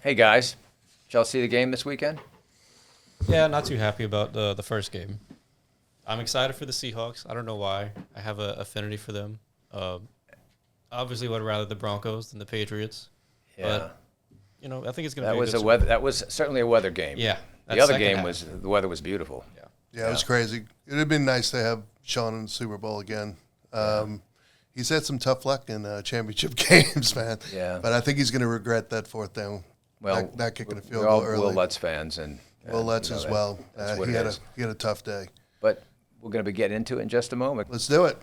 Hey guys, did y'all see the game this weekend? Yeah, not too happy about the first game. I'm excited for the Seahawks. I don't know why. I have an affinity for them. Obviously, would rather the Broncos than the Patriots. Yeah. But, I think it's going to be a weather. That was certainly a weather game. Yeah. The other game was the weather was beautiful. Yeah, it was crazy. It would have been nice to have Sean in the Super Bowl again. He's had some tough luck in championship games, man. Yeah. But I think he's going to regret that fourth down. Well, that kicking a field goal early. Will Lutz fans and Will Lutz as well. He had a tough day. But we're going to be getting into it in just a moment. Let's do it.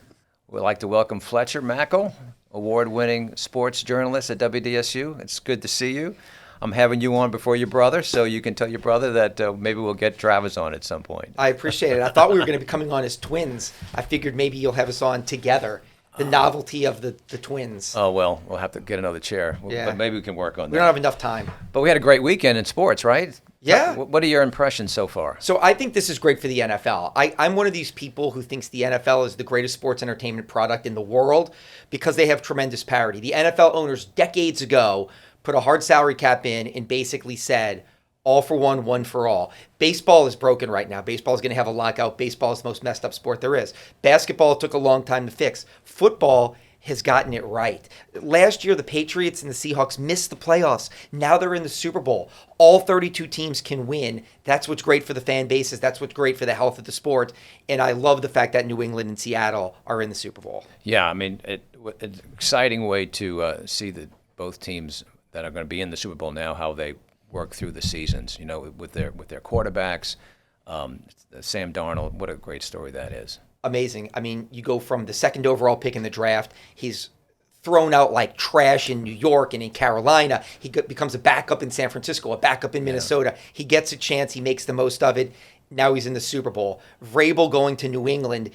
We'd like to welcome Fletcher Mackel, award-winning sports journalist at WDSU. It's good to see you. I'm having you on before your brother, so you can tell your brother that maybe we'll get Travis on at some point. I appreciate it. I thought we were going to be coming on as twins. I figured maybe you'll have us on together. The novelty of the twins. Oh, well, we'll have to get another chair. Yeah. But maybe we can work on that. We don't have enough time. But we had a great weekend in sports, right? Yeah. What are your impressions so far? So I think this is great for the NFL. I'm one of these people who thinks the NFL is the greatest sports entertainment product in the world because they have tremendous parity. The NFL owners decades ago put a hard salary cap in and basically said, all for one, one for all. Baseball is broken right now. Baseball is going to have a lockout. Baseball is the most messed up sport there is. Basketball took a long time to fix. Football has gotten it right. Last year, the Patriots and the Seahawks missed the playoffs. Now they're in the Super Bowl. All 32 teams can win. That's what's great for the fan bases. That's what's great for the health of the sport. And I love the fact that New England and Seattle are in the Super Bowl. Yeah, I mean, it's an exciting way to see both teams that are going to be in the Super Bowl now, how they work through the seasons, with their quarterbacks. Sam Darnold, what a great story that is. Amazing. I mean, you go from the second overall pick in the draft. He's thrown out like trash in New York and in Carolina. He becomes a backup in San Francisco, a backup in Minnesota. He gets a chance. He makes the most of it. Now he's in the Super Bowl. Vrabel going to New England.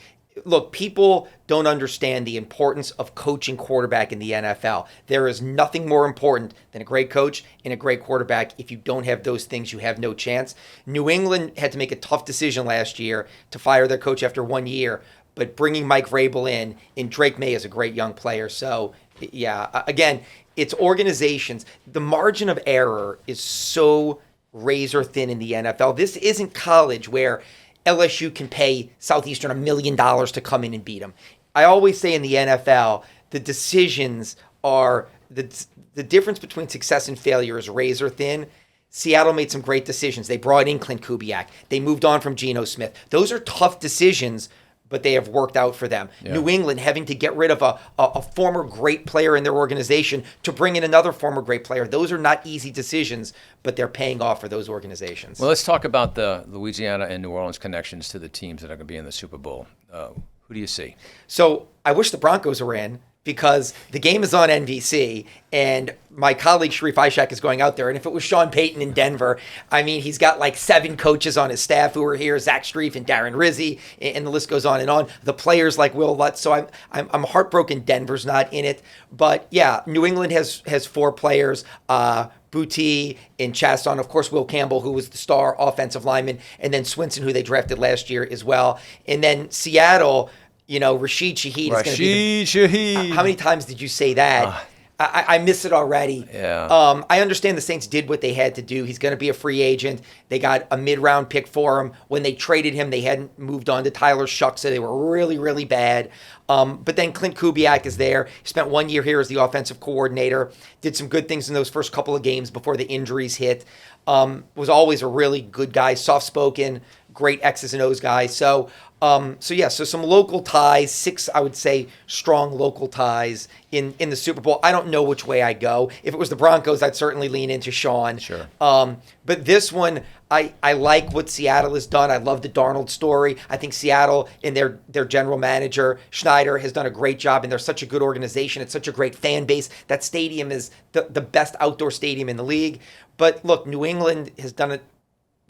Look, people don't understand the importance of coaching quarterback in the NFL. There is nothing more important than a great coach and a great quarterback. If you don't have those things, you have no chance. New England had to make a tough decision last year to fire their coach after 1 year, but bringing Mike Vrabel in, and Drake May is a great young player. So, yeah, again, it's organizations. The margin of error is so razor thin in the NFL. This isn't college where LSU can pay Southeastern $1 million to come in and beat them. I always say in the NFL, the decisions are the difference between success and failure is razor thin. Seattle made some great decisions. They brought in Clint Kubiak. They moved on from Geno Smith. Those are tough decisions, but they have worked out for them. Yeah. New England having to get rid of a former great player in their organization to bring in another former great player. Those are not easy decisions, but they're paying off for those organizations. Well, let's talk about the Louisiana and New Orleans connections to the teams that are going to be in the Super Bowl. Who do you see? So I wish the Broncos were in because the game is on NBC, and my colleague Sharif Ishak is going out there. And if it was Sean Payton in Denver, I mean, he's got like 7 coaches on his staff who are here, Zach Strief and Darren Rizzi, and the list goes on and on. The players like Will Lutz. So I'm heartbroken Denver's not in it. But yeah, New England has 4 players. Boutte and Chasson, of course, Will Campbell, who was the star offensive lineman, and then Swinson, who they drafted last year as well. And then Seattle, Rashid Shaheed is going to be Shaheed. How many times did you say that? I miss it already. Yeah. I understand the Saints did what they had to do. He's going to be a free agent. They got a mid-round pick for him. When they traded him, they hadn't moved on to Tyler Shuck, so they were really, really bad. But then Clint Kubiak is there. He spent 1 year here as the offensive coordinator. Did some good things in those first couple of games before the injuries hit. Was always a really good guy, soft-spoken, great X's and O's guy. So some local ties, 6, I would say, strong local ties in the Super Bowl. I don't know which way I go. If it was the Broncos, I'd certainly lean into Sean. Sure. But this one, I like what Seattle has done. I love the Darnold story. I think Seattle and their general manager, Schneider, has done a great job, and they're such a good organization. It's such a great fan base. That stadium is the best outdoor stadium in the league. But look, New England has done it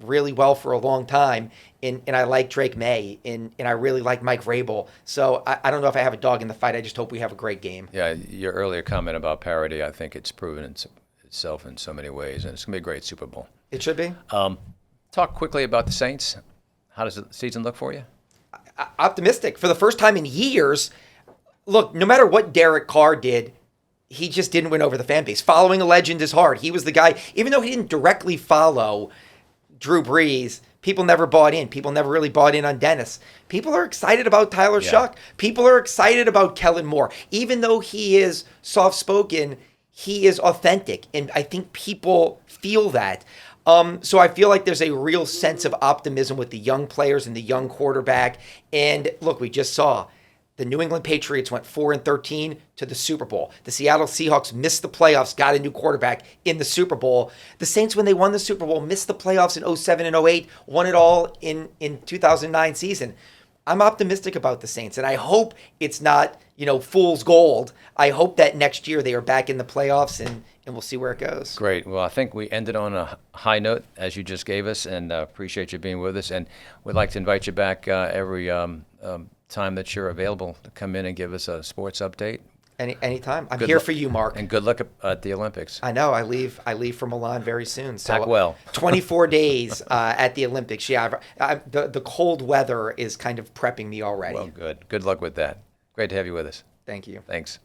really well for a long time, and I like Drake May, and I really like Mike Vrabel. So I don't know if I have a dog in the fight. I just hope we have a great game. Yeah, your earlier comment about parity, I think it's proven itself in so many ways, and it's going to be a great Super Bowl. It should be. Talk quickly about the Saints. How does the season look for you? Optimistic. For the first time in years, look, no matter what Derek Carr did, he just didn't win over the fan base. Following a legend is hard. He was the guy, even though he didn't directly follow Drew Brees, people never bought in. People never really bought in on Dennis. People are excited about Tyler Shuck. People are excited about Kellen Moore. Even though he is soft-spoken, he is authentic. And I think people feel that. So I feel like there's a real sense of optimism with the young players and the young quarterback. And look, we just saw the New England Patriots went 4-13 to the Super Bowl. The Seattle Seahawks missed the playoffs, got a new quarterback in the Super Bowl. The Saints, when they won the Super Bowl, missed the playoffs in 07 and 08, won it all in 2009 season. I'm optimistic about the Saints, and I hope it's not, fool's gold. I hope that next year they are back in the playoffs, and we'll see where it goes. Great. Well, I think we ended on a high note, as you just gave us, and appreciate you being with us. And we'd like to invite you back every time that you're available to come in and give us a sports update. Anytime. I'm here for you, Mark. And good luck at the Olympics. I know. I leave for Milan very soon. So Pack well. 24 days at the Olympics. Yeah, the cold weather is kind of prepping me already. Well, good. Good luck with that. Great to have you with us. Thank you. Thanks.